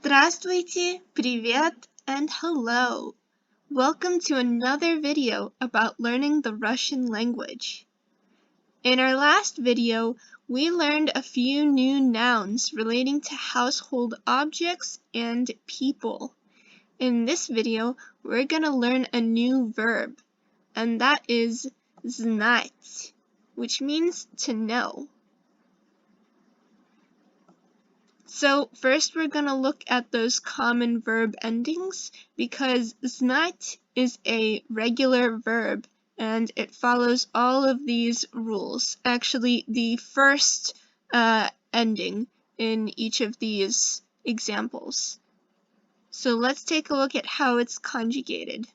Здравствуйте, привет, and hello. Welcome to another video about learning the Russian language. In our last video, we learned a few new nouns relating to household objects and people. In this video, we're going to learn a new verb, and that is знать, which means to know. So first we're going to look at those common verb endings because znать is a regular verb and it follows all of these rules. Actually, the first ending in each of these examples. So let's take a look at how it's conjugated.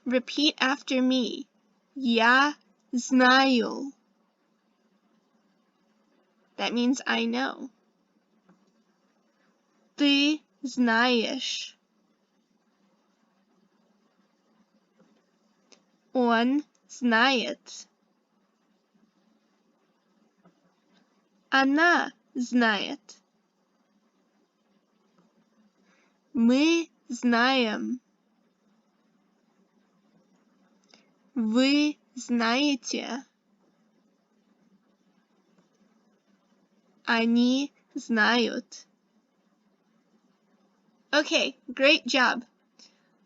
Repeat after me. Я знаю. That means I know. Ты знаешь. Он знает. Она знает. Мы знаем. Вы знаете. Они знают. Okay, great job.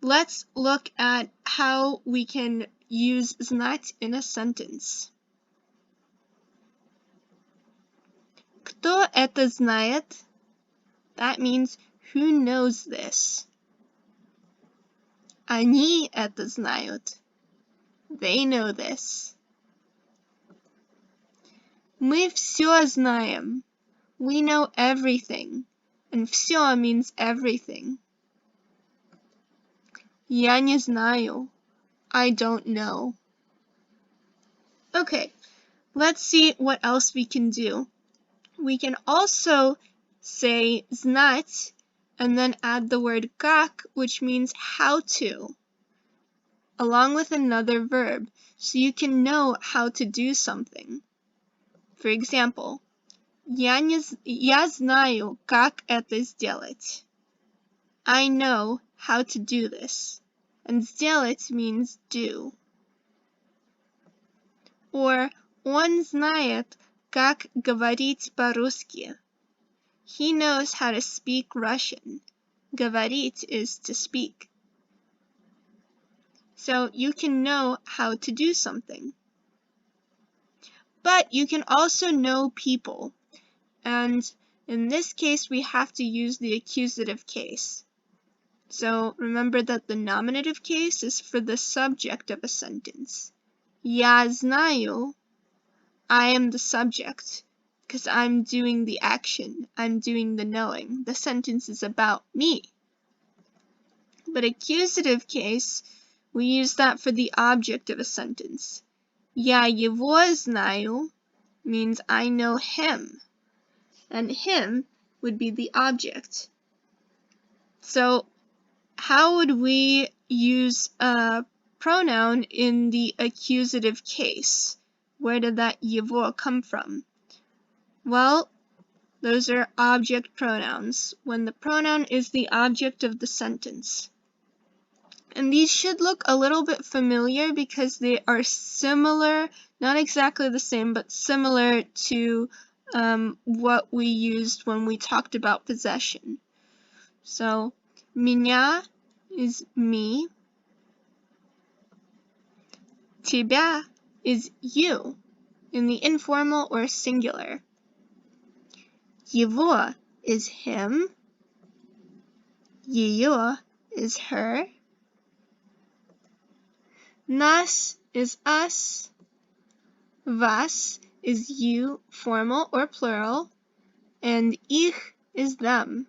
Let's look at how we can use знать in a sentence. Кто это знает? That means who knows this. Они это знают. They know this. Мы все знаем. We know everything. And все means everything. Я не знаю. I don't know. Okay, let's see what else we can do. We can also say знать and then add the word как, which means how to, along with another verb, so you can know how to do something. For example, я знаю, как это сделать. I know how to do this. And сделать means do. Or он знает, как говорить по-русски. He knows how to speak Russian. Говорить is to speak. So you can know how to do something. But you can also know people. And in this case, we have to use the accusative case. So remember that the nominative case is for the subject of a sentence. Я знаю, I am the subject, because I'm doing the action, I'm doing the knowing. The sentence is about me. But accusative case, we use that for the object of a sentence. Я его знаю means I know him. And him would be the object. So how would we use a pronoun in the accusative case? Where did that его come from? Well, those are object pronouns, when the pronoun is the object of the sentence. And these should look a little bit familiar because they are similar, not exactly the same, but similar to what we used when we talked about possession. So, меня is me. Тебя is you in the informal or singular. Его is him. Ее is her. Нас is us. Вас is you, formal or plural. And ich is them.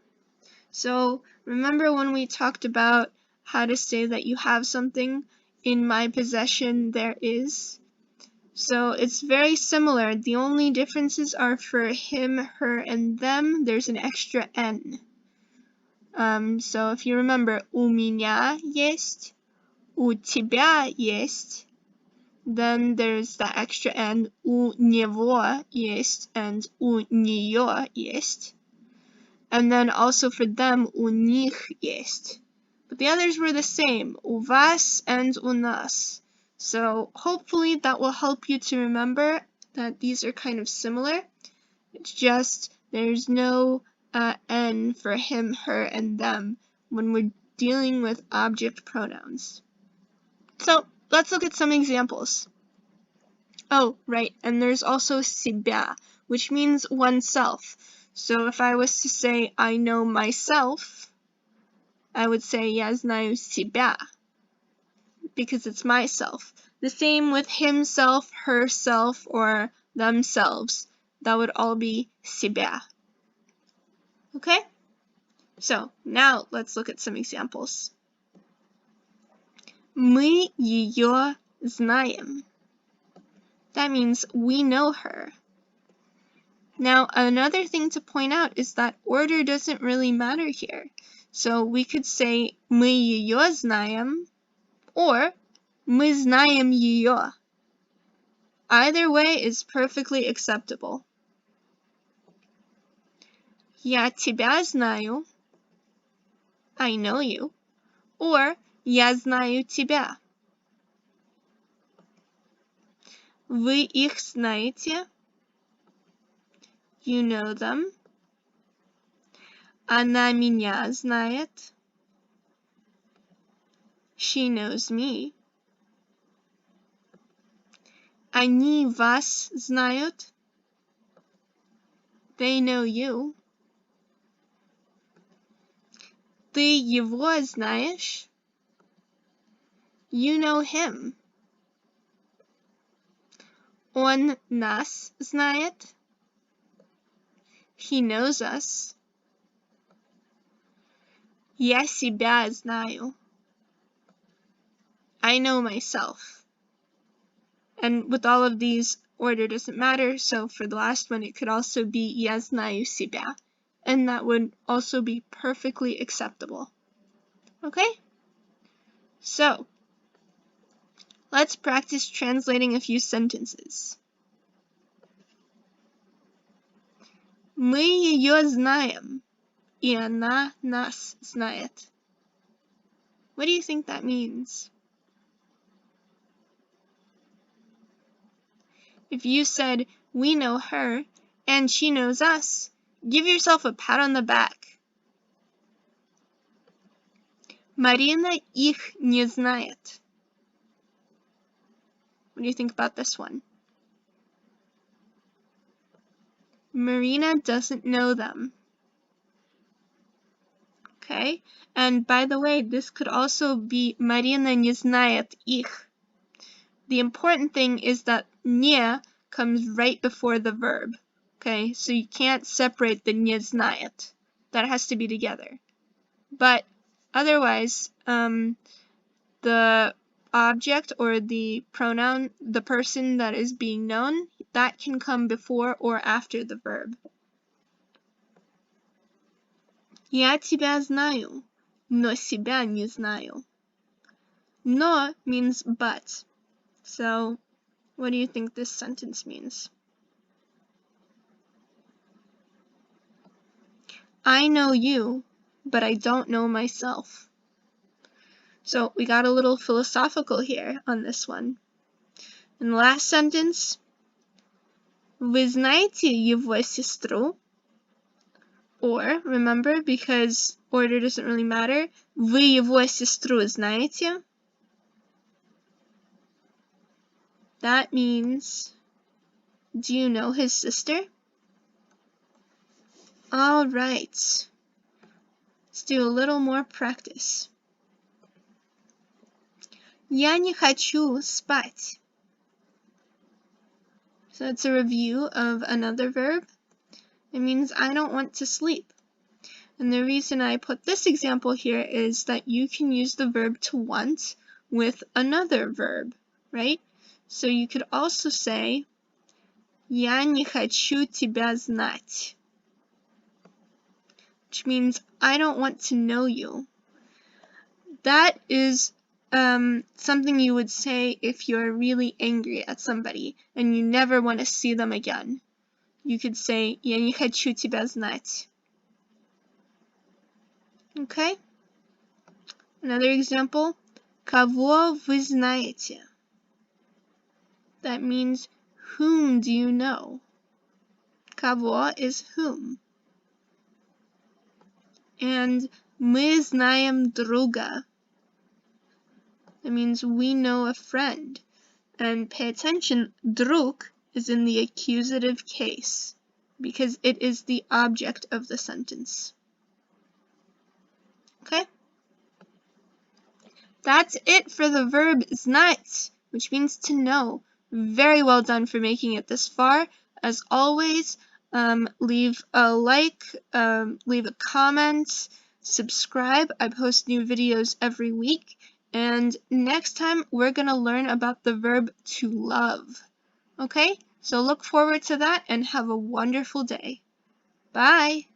So remember when we talked about how to say that you have something? In my possession there is. So it's very similar. The only differences are for him, her, and them. There's an extra N. So if you remember, у меня есть, у тебя есть, then there's the extra N, у него есть, and у нее есть. And then also for them, у них есть. But the others were the same, у вас and у нас. So hopefully that will help you to remember that these are kind of similar. It's just there's no N for him, her, and them when we're dealing with object pronouns. So let's look at some examples. Oh, right, and there's also себя, which means oneself. So if I was to say I know myself, I would say я знаю себя, because it's myself. The same with himself, herself, or themselves. That would all be себя. Okay? So now let's look at some examples. Мы ее знаем. That means we know her. Now, another thing to point out is that order doesn't really matter here. So we could say мы ее знаем or мы знаем ее. Either way is perfectly acceptable. Я тебя знаю. I know you. Or я знаю тебя. Вы их знаете. You know them. Она меня знает. She knows me. Они вас знают. They know you. Ты его знаешь. You know him. Он нас знает. He knows us. Я себя знаю. I know myself. And with all of these, order doesn't matter, so for the last one, it could also be я знаю себя. And that would also be perfectly acceptable. Okay? So, let's practice translating a few sentences. Мы ее знаем, и она нас знает. What do you think that means? If you said, we know her, and she knows us, give yourself a pat on the back. Marina их не знает. What do you think about this one? Marina doesn't know them. Okay, and by the way, this could also be Marina не знает их. The important thing is that не comes right before the verb. Okay, so you can't separate the не знает. That has to be together. But otherwise, the object or the pronoun, the person that is being known, that can come before or after the verb. Я тебя знаю, но себя не знаю. Но means but. So, what do you think this sentence means? I know you, but I don't know myself. So we got a little philosophical here on this one. In the last sentence, вы знаете его сестру? Or, remember, because order doesn't really matter, вы его сестру знаете? That means, do you know his sister? All right. Let's do a little more practice. Я не хочу спать. So it's a review of another verb. It means I don't want to sleep. And the reason I put this example here is that you can use the verb to want with another verb, right? So you could also say Я не хочу тебя знать, which means I don't want to know you. That is something you would say if you're really angry at somebody and you never want to see them again. You could say Я не хочу тебя знать. Okay? Another example, Кого вы знаете? That means, whom do you know? Кого is whom. And мы знаем друга. That means we know a friend. And pay attention, друг is in the accusative case because it is the object of the sentence. Okay? That's it for the verb znать, which means to know. Very well done for making it this far. As always, leave a like, leave a comment, subscribe. I post new videos every week. And next time, we're going to learn about the verb to love. Okay? So look forward to that and have a wonderful day. Bye!